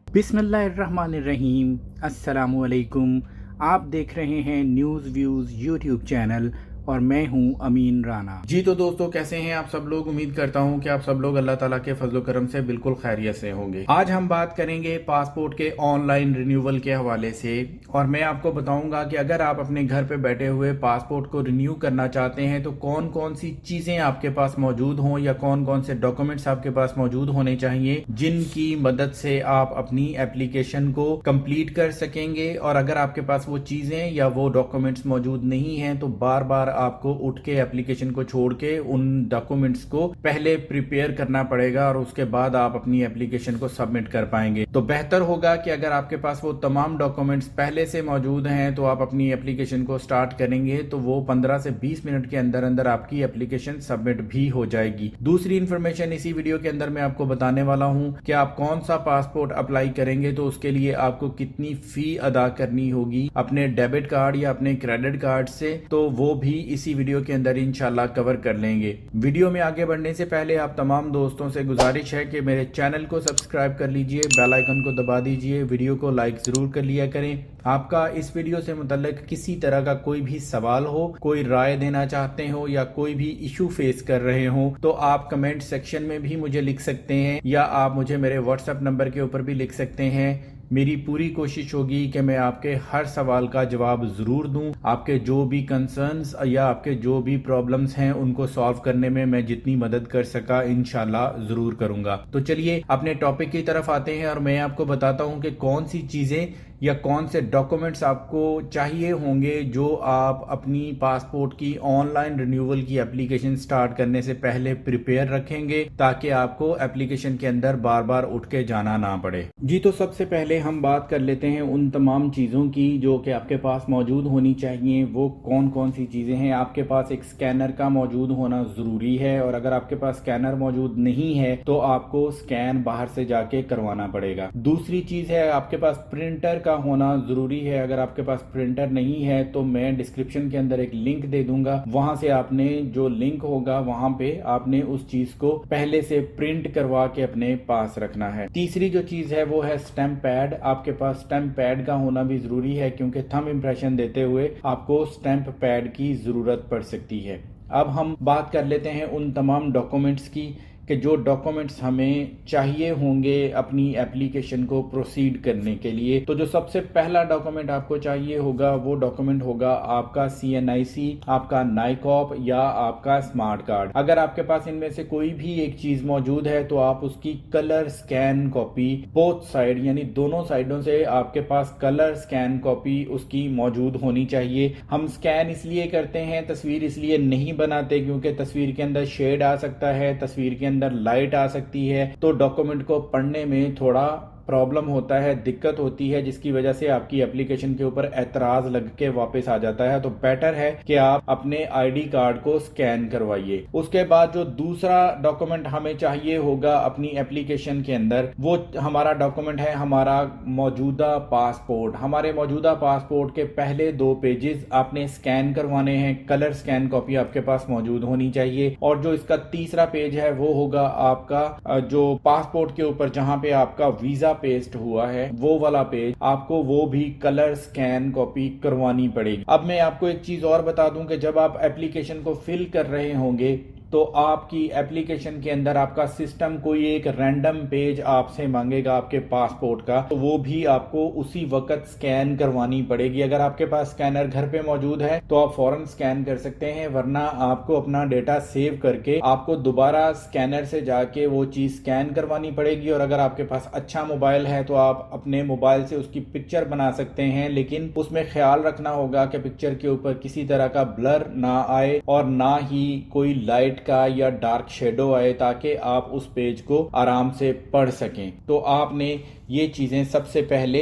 बिस्मिल्लाहिर्रहमानिर्रहीम। अस्सलामु अलैकुम। आप देख रहे हैं न्यूज़ व्यूज़ यूट्यूब चैनल और मैं हूं अमीन राना। जी तो दोस्तों, कैसे हैं आप सब लोग? उम्मीद करता हूं कि आप सब लोग अल्लाह ताला के फजल करम से बिल्कुल खैरियत से होंगे। आज हम बात करेंगे पासपोर्ट के ऑनलाइन रिन्यूअल के हवाले से, और मैं आपको बताऊंगा कि अगर आप अपने घर पे बैठे हुए पासपोर्ट को रिन्यू करना चाहते हैं तो कौन कौन सी चीज़ें आपके पास मौजूद हों या कौन कौन से डॉक्यूमेंट्स आपके पास मौजूद होने चाहिए जिनकी मदद से आप अपनी एप्लीकेशन को कंप्लीट कर सकेंगे। और अगर आपके पास वो चीज़ें या वो डॉक्यूमेंट्स मौजूद नहीं हैं तो बार बार आपको उठ के एप्लीकेशन को छोड़ के उन डॉक्यूमेंट्स को पहले प्रिपेयर करना पड़ेगा और उसके बाद आप अपनी एप्लीकेशन को सबमिट कर पाएंगे। तो बेहतर होगा कि अगर आपके पास वो तमाम डॉक्यूमेंट्स पहले से मौजूद हैं तो आप अपनी एप्लीकेशन को स्टार्ट करेंगे तो वो 15 से 20 मिनट के अंदर अंदर आपकी एप्लीकेशन सबमिट भी हो जाएगी। दूसरी इंफॉर्मेशन इसी वीडियो के अंदर मैं आपको बताने वाला हूं कि आप कौन सा पासपोर्ट अप्लाई करेंगे तो उसके लिए आपको कितनी फी अदा करनी होगी अपने डेबिट कार्ड या अपने क्रेडिट कार्ड से, तो वो भी इसी वीडियो के अंदर इंशाल्लाह कवर कर लेंगे। वीडियो में आगे बढ़ने से पहले आप तमाम दोस्तों से गुजारिश है कि मेरे चैनल को सब्सक्राइब कर लीजिए, बेल आइकन को दबा दीजिए, वीडियो को लाइक जरूर कर लिया करें। आपका इस वीडियो से मुतल्लिक किसी तरह का कोई भी सवाल हो, कोई राय देना चाहते हो या कोई भी इशू फेस कर रहे हो तो आप कमेंट सेक्शन में भी मुझे लिख सकते हैं या आप मुझे मेरे व्हाट्सएप नंबर के ऊपर भी लिख सकते हैं। मेरी पूरी कोशिश होगी कि मैं आपके हर सवाल का जवाब ज़रूर दूं। आपके जो भी कंसर्न्स या आपके जो भी प्रॉब्लम्स हैं उनको सॉल्व करने में मैं जितनी मदद कर सका इंशाल्लाह ज़रूर करूंगा। तो चलिए अपने टॉपिक की तरफ आते हैं और मैं आपको बताता हूं कि कौन सी चीज़ें या कौन से डॉक्यूमेंट्स आपको चाहिए होंगे जो आप अपनी पासपोर्ट की ऑनलाइन रिन्यूअल की एप्लीकेशन स्टार्ट करने से पहले प्रिपेयर रखेंगे ताकि आपको एप्लीकेशन के अंदर बार बार उठ के जाना ना पड़े। जी तो सबसे पहले हम बात कर लेते हैं उन तमाम चीज़ों की जो कि आपके पास मौजूद होनी चाहिए। वो कौन कौन सी चीज़ें हैं? आपके पास एक स्कैनर का मौजूद होना ज़रूरी है, और अगर आपके पास स्कैनर मौजूद नहीं है तो आपको स्कैन बाहर से जाके करवाना पड़ेगा। दूसरी चीज़ है आपके पास प्रिंटर का होना जरूरी है। अगर आपके पास प्रिंटर नहीं है तो मैं डिस्क्रिप्शन के अंदर एक लिंक दे दूंगा, वहां से आपने जो लिंक होगा वहां पे आपने उस चीज को पहले से प्रिंट करवा के अपने पास रखना है। तीसरी जो चीज है वो है स्टैम्प पैड। आपके पास स्टैम्प पैड का होना भी जरूरी है क्योंकि थंब इंप्रेशन देते हुए आपको स्टैम्प पैड की जरूरत पड़ सकती है। अब हम बात कर लेते हैं उन तमाम डॉक्यूमेंट्स की कि जो डॉक्यूमेंट्स हमें चाहिए होंगे अपनी एप्लीकेशन को प्रोसीड करने के लिए। तो जो सबसे पहला डॉक्यूमेंट आपको चाहिए होगा वो डॉक्यूमेंट होगा आपका CNIC, आपका नाइकॉप या आपका स्मार्ट कार्ड। अगर आपके पास इनमें से कोई भी एक चीज मौजूद है तो आप उसकी colour scan copy both side यानी दोनों साइडों से आपके पास कलर स्कैन कॉपी उसकी मौजूद होनी चाहिए। हम स्कैन इसलिए करते हैं, तस्वीर इसलिए नहीं बनाते क्योंकि तस्वीर के अंदर शेड आ सकता है, तस्वीर के अंदर लाइट आ सकती है, तो डॉक्यूमेंट को पढ़ने में थोड़ा प्रॉब्लम होता है, दिक्कत होती है, जिसकी वजह से आपकी एप्लीकेशन के ऊपर एतराज लग के वापस आ जाता है। तो बेटर है कि आप अपने आईडी कार्ड को स्कैन करवाइए। उसके बाद जो दूसरा डॉक्यूमेंट हमें चाहिए होगा अपनी एप्लीकेशन के अंदर वो हमारा डॉक्यूमेंट है हमारा मौजूदा पासपोर्ट। हमारे मौजूदा पासपोर्ट के पहले 2 पेजेस आपने स्कैन करवाने हैं, कलर स्कैन कॉपी आपके पास मौजूद होनी चाहिए। और जो इसका तीसरा पेज है वो होगा आपका जो पासपोर्ट के ऊपर जहां पे आपका वीजा पेस्ट हुआ है वो वाला पेज, आपको वो भी कलर स्कैन कॉपी करवानी पड़ेगी। अब मैं आपको एक चीज और बता दूं कि जब आप एप्लीकेशन को फिल कर रहे होंगे तो आपकी एप्लीकेशन के अंदर आपका सिस्टम कोई एक रैंडम पेज आपसे मांगेगा आपके पासपोर्ट का, तो वो भी आपको उसी वक्त स्कैन करवानी पड़ेगी। अगर आपके पास स्कैनर घर पे मौजूद है तो आप फौरन स्कैन कर सकते हैं, वरना आपको अपना डेटा सेव करके आपको दोबारा स्कैनर से जाके वो चीज स्कैन करवानी पड़ेगी। और अगर आपके पास अच्छा मोबाइल है तो आप अपने मोबाइल से उसकी पिक्चर बना सकते हैं, लेकिन उसमें ख्याल रखना होगा कि पिक्चर के ऊपर किसी तरह का ब्लर ना आए और ना ही कोई लाइट का या डार्क शेडो आए, ताकि आप उस पेज को आराम से पढ़ सकें। तो आपने ये चीज़ें सबसे पहले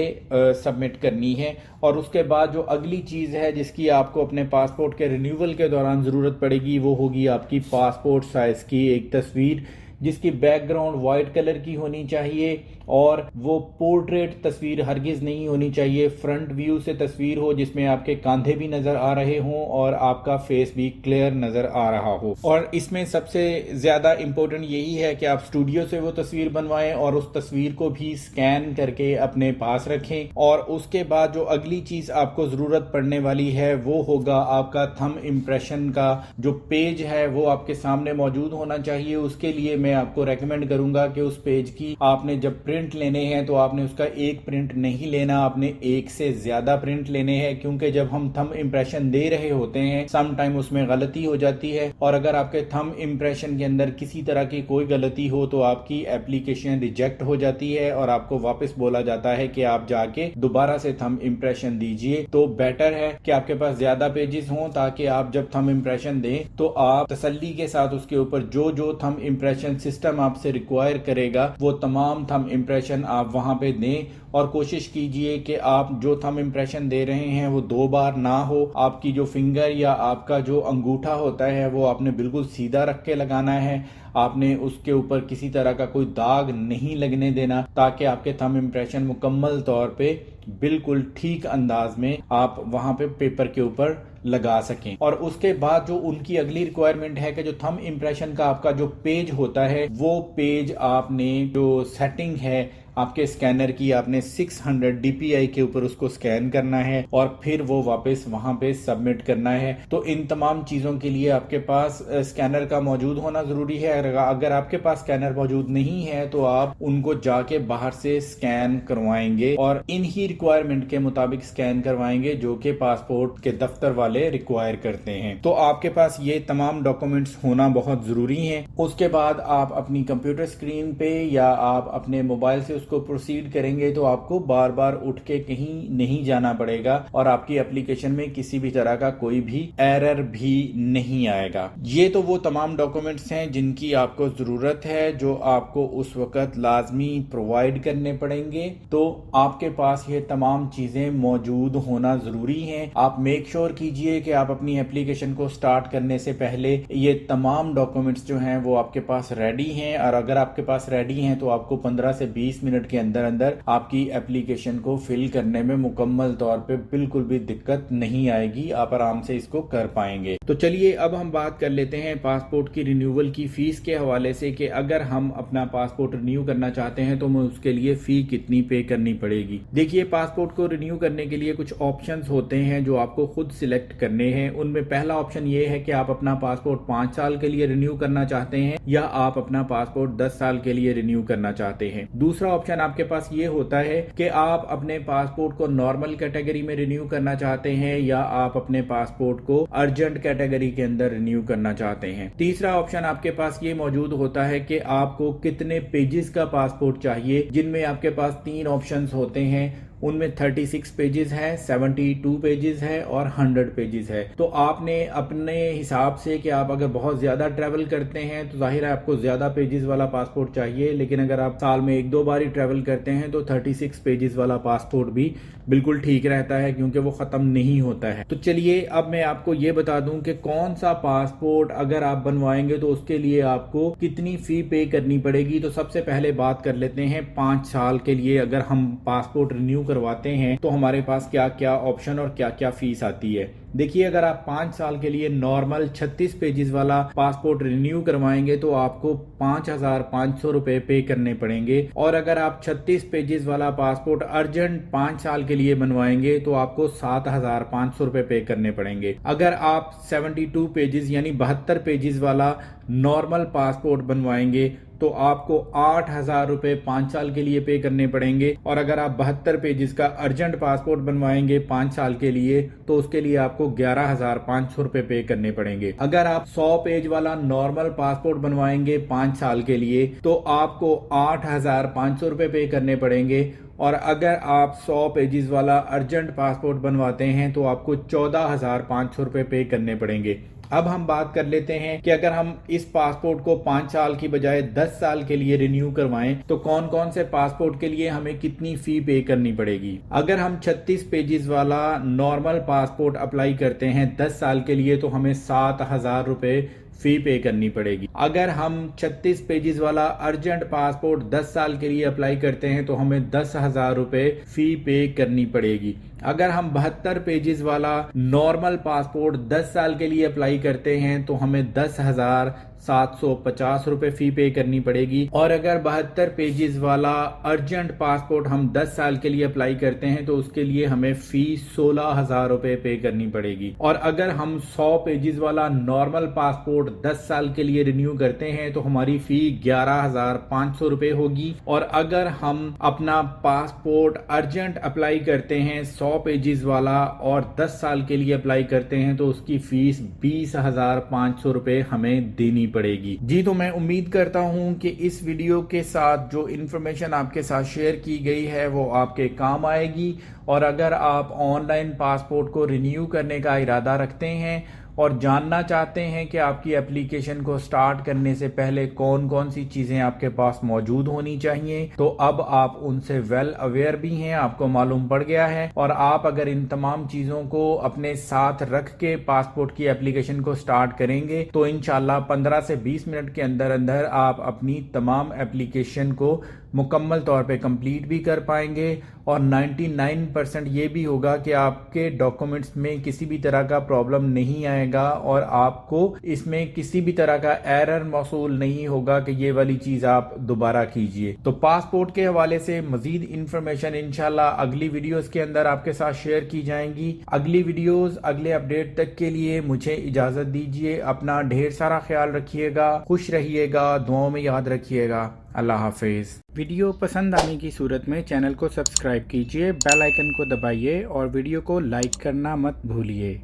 सबमिट करनी है। और उसके बाद जो अगली चीज़ है जिसकी आपको अपने पासपोर्ट के रिन्यूअल के दौरान ज़रूरत पड़ेगी वो होगी आपकी पासपोर्ट साइज़ की एक तस्वीर, جس کی بیک گراؤنڈ وائٹ کلر کی ہونی چاہیے اور وہ پورٹریٹ تصویر ہرگز نہیں ہونی چاہیے. فرنٹ ویو سے تصویر ہو جس میں آپ کے کاندھے بھی نظر آ رہے ہوں اور آپ کا فیس بھی کلیئر نظر آ رہا ہو. اور اس میں سب سے زیادہ امپورٹنٹ یہی ہے کہ آپ اسٹوڈیو سے وہ تصویر بنوائیں اور اس تصویر کو بھی سکین کر کے اپنے پاس رکھیں. اور اس کے بعد جو اگلی چیز آپ کو ضرورت پڑنے والی ہے وہ ہوگا آپ کا تھم امپریشن کا جو پیج ہے وہ آپ کے سامنے موجود ہونا چاہیے. اس کے لیے میں آپ کو ریکمینڈ کروں گا کہ اس پیج کی آپ نے جب پرنٹ لینے ہیں تو آپ نے اس کا ایک پرنٹ نہیں لینا, آپ نے ایک سے زیادہ پرنٹ لینے ہیں, کیونکہ جب ہم تھم امپریشن دے رہے ہوتے ہیں سم ٹائم اس میں غلطی ہو جاتی ہے, اور اگر آپ کے تھم امپریشن کے اندر کسی طرح کی کوئی غلطی ہو تو آپ کی ایپلیکیشن ریجیکٹ ہو جاتی ہے اور آپ کو واپس بولا جاتا ہے کہ آپ جا کے دوبارہ سے تھم امپریشن دیجئے. تو بیٹر ہے کہ آپ کے پاس زیادہ پیجز ہوں تاکہ آپ جب تھم امپریشن دیں تو آپ تسلی کے ساتھ اس کے اوپر جو تھم امپریشن سسٹم آپ سے ریکوائر کرے گا وہ تمام تھم امپریشن آپ وہاں پہ دیں. اور کوشش کیجئے کہ آپ جو تھم امپریشن دے رہے ہیں وہ 2 بار نہ ہو. آپ کی جو فنگر یا آپ کا جو انگوٹھا ہوتا ہے وہ آپ نے بالکل سیدھا رکھ کے لگانا ہے, آپ نے اس کے اوپر کسی طرح کا کوئی داغ نہیں لگنے دینا تاکہ آپ کے تھم امپریشن مکمل طور پہ بالکل ٹھیک انداز میں آپ وہاں پہ پیپر کے اوپر لگا سکیں. اور اس کے بعد جو ان کی اگلی ریکوائرمنٹ ہے کہ جو تھم امپریشن کا آپ کا جو پیج ہوتا ہے وہ پیج آپ نے جو سیٹنگ ہے آپ کے سکینر کی آپ نے 600 DPI کے اوپر اس کو سکین کرنا ہے اور پھر وہ واپس وہاں پہ سبمٹ کرنا ہے. تو ان تمام چیزوں کے لیے آپ کے پاس سکینر کا موجود ہونا ضروری ہے. اگر آپ کے پاس سکینر موجود نہیں ہے تو آپ ان کو جا کے باہر سے سکین کروائیں گے اور ان ہی ریکوائرمنٹ کے مطابق سکین کروائیں گے جو کہ پاسپورٹ کے دفتر والے ریکوائر کرتے ہیں. تو آپ کے پاس یہ تمام ڈاکومنٹس ہونا بہت ضروری ہیں. اس کے بعد آپ اپنی کمپیوٹر اسکرین پہ یا آپ اپنے موبائل سے کو پروسیڈ کریں گے تو آپ کو بار بار اٹھ کے کہیں نہیں جانا پڑے گا اور آپ کی اپلیکیشن میں کسی بھی طرح کا کوئی بھی ایرر بھی نہیں آئے گا. یہ تو وہ تمام ڈاکومنٹس ہیں جن کی آپ کو ضرورت ہے جو آپ کو اس وقت لازمی پرووائڈ کرنے پڑیں گے. تو آپ کے پاس یہ تمام چیزیں موجود ہونا ضروری ہیں. آپ میک شور کیجئے کہ آپ اپنی اپلیکیشن کو سٹارٹ کرنے سے پہلے یہ تمام ڈاکومنٹس جو ہیں وہ آپ کے پاس ریڈی ہیں, اور اگر آپ کے پاس ریڈی ہیں تو آپ کو 15 سے 20 منٹ کے اندر آپ کی اپلیکیشن کو فل کرنے میں مکمل طور پہ بالکل بھی دقت نہیں آئے گی, آپ آرام سے اس کو کر پائیں گے. تو چلیے اب ہم بات کر لیتے ہیں پاسپورٹ کی رینیول کی فیس کے حوالے سے کہ اگر ہم اپنا پاسپورٹ رینیو کرنا چاہتے ہیں تو اس کے لیے فی کتنی پے کرنی پڑے گی. دیکھیے پاسپورٹ کو رینیو کرنے کے لیے کچھ آپشنز ہوتے ہیں جو آپ کو خود سلیکٹ کرنے ہیں. ان میں پہلا آپشن یہ ہے کہ آپ اپنا پاسپورٹ 5 سال کے لیے رینیو کرنا چاہتے ہیں یا آپ اپنا پاسپورٹ 10 سال کے لیے رینیو کرنا چاہتے ہیں. دوسرا آپشن آپ کے پاس یہ ہوتا ہے کہ آپ اپنے پاسپورٹ کو نارمل کیٹیگری میں رینیو کرنا چاہتے ہیں یا آپ اپنے پاسپورٹ کو ارجنٹ کیٹیگری کے اندر رینیو کرنا چاہتے ہیں. تیسرا آپشن آپ کے پاس یہ موجود ہوتا ہے کہ آپ کو کتنے پیجز کا پاسپورٹ چاہیے, جن میں آپ کے پاس 3 آپشنز ہوتے ہیں. ان میں 36 پیجز ہے, 72 پیجز ہے اور 100 پیجز ہے. تو آپ نے اپنے حساب سے کہ آپ اگر بہت زیادہ ٹریول کرتے ہیں تو ظاہر ہے آپ کو زیادہ پیجز والا پاسپورٹ چاہیے, لیکن اگر آپ سال میں 1-2 بار ہی ٹریول کرتے ہیں تو 36 پیجز والا پاسپورٹ بھی بالکل ٹھیک رہتا ہے کیونکہ وہ ختم نہیں ہوتا ہے. تو چلیے اب میں آپ کو یہ بتا دوں کہ کون سا پاسپورٹ اگر آپ بنوائیں گے تو اس کے لیے آپ کو کتنی فی پے کرنی پڑے گی. تو سب سے پہلے بات کر لیتے ہیں 5 سال کے لیے اگر ہم پاسپورٹ رینیو کرواتے ہیں تو ہمارے پاس کیا کیا آپشن اور کیا کیا فیس آتی ہے. دیکھیے اگر آپ 5 سال کے لیے نارمل 36 پیجز والا پاسپورٹ رینیو کروائیں گے تو آپ کو 5,500 روپے پے کرنے پڑیں گے, اور اگر آپ 36 پیجز والا پاسپورٹ ارجنٹ 5 سال کے لیے بنوائیں گے تو آپ کو 7,500 روپے پے کرنے پڑیں گے. اگر آپ 72 پیجز یعنی 72 پیجز والا نارمل پاسپورٹ بنوائیں گے تو آپ کو 8,000 روپے 5 سال کے لیے پے کرنے پڑیں گے, اور اگر آپ 72 پیجز کا ارجنٹ پاسپورٹ بنوائیں گے 5 سال کے لیے تو اس کے لیے آپ کو 11,500 روپے پے کرنے پڑیں گے. اگر آپ 100 پیج والا نارمل پاسپورٹ بنوائیں گے 5 سال کے لیے تو آپ کو 8,500 روپے پے کرنے پڑیں گے, اور اگر آپ 100 پیجز والا ارجنٹ پاسپورٹ بنواتے ہیں تو آپ کو 14,500 روپے پے کرنے پڑیں گے. اب ہم بات کر لیتے ہیں کہ اگر ہم اس پاسپورٹ کو 5 سال کی بجائے 10 سال کے لیے رینیو کروائیں تو کون کون سے پاسپورٹ کے لیے ہمیں کتنی فی پے کرنی پڑے گی. اگر ہم 36 پیجز والا نارمل پاسپورٹ اپلائی کرتے ہیں 10 سال کے لیے تو ہمیں 7,000 روپے फी पे करनी पड़ेगी। अगर हम 36 पेजेस वाला अर्जेंट पासपोर्ट 10 साल के लिए अप्लाई करते हैं तो हमें 10,000 रुपए फी पे करनी पड़ेगी। अगर हम 72 पेजेस वाला नॉर्मल पासपोर्ट 10 साल के लिए अप्लाई करते हैं तो हमें 10,750 रुपए फी पे करनी पड़ेगी। और अगर 72 पेजेस वाला अर्जेंट पासपोर्ट हम 10 साल के लिए अप्लाई करते हैं तो उसके लिए हमें फी 16,000 रुपए पे करनी पड़ेगी। और अगर हम 100 पेजेस वाला नॉर्मल पासपोर्ट 10 साल के लिए रिन्यू करते हैं तो हमारी फी 11,500 रुपए होगी। और अगर हम अपना पासपोर्ट अर्जेंट अप्लाई करते हैं 100 पेजेस वाला और 10 साल के लिए अप्लाई करते हैं तो उसकी फीस 20,500 रुपए हमें देनी पड़ेगी। जी तो मैं उम्मीद करता हूं कि इस वीडियो के साथ जो इन्फॉर्मेशन आपके साथ शेयर की गई है वो आपके काम आएगी। और अगर आप ऑनलाइन पासपोर्ट को रिन्यू करने का इरादा रखते हैं और जानना चाहते हैं कि आपकी एप्लीकेशन को स्टार्ट करने से पहले कौन कौन सी चीज़ें आपके पास मौजूद होनी चाहिए, तो अब आप उनसे वेल अवेयर भी हैं, आपको मालूम पड़ गया है। और आप अगर इन तमाम चीज़ों को अपने साथ रख के पासपोर्ट की एप्लीकेशन को स्टार्ट करेंगे तो इंशाल्लाह 15 से 20 मिनट के अंदर अंदर आप अपनी तमाम एप्लीकेशन को मुकम्मल तौर पे कंप्लीट भी कर पाएंगे। और 99% ये भी होगा कि आपके डॉक्यूमेंट्स में किसी भी तरह का प्रॉब्लम नहीं आएगा और आपको इसमें किसी भी तरह का एरर मौसूल नहीं होगा कि ये वाली चीज़ आप दोबारा कीजिए। तो पासपोर्ट के हवाले से मजीद इंफॉर्मेशन इंशाल्लाह अगली वीडियोस के अंदर आपके साथ शेयर की जाएंगी। अगली वीडियोस अगले अपडेट तक के लिए मुझे इजाज़त दीजिए। अपना ढेर सारा ख्याल रखिएगा, खुश रहिएगा, दुआओं में याद रखिएगा। अल्लाह हाफिज़। वीडियो पसंद आने की सूरत में चैनल को सब्सक्राइब कीजिए, बेल आइकन को दबाइए और वीडियो को लाइक करना मत भूलिए।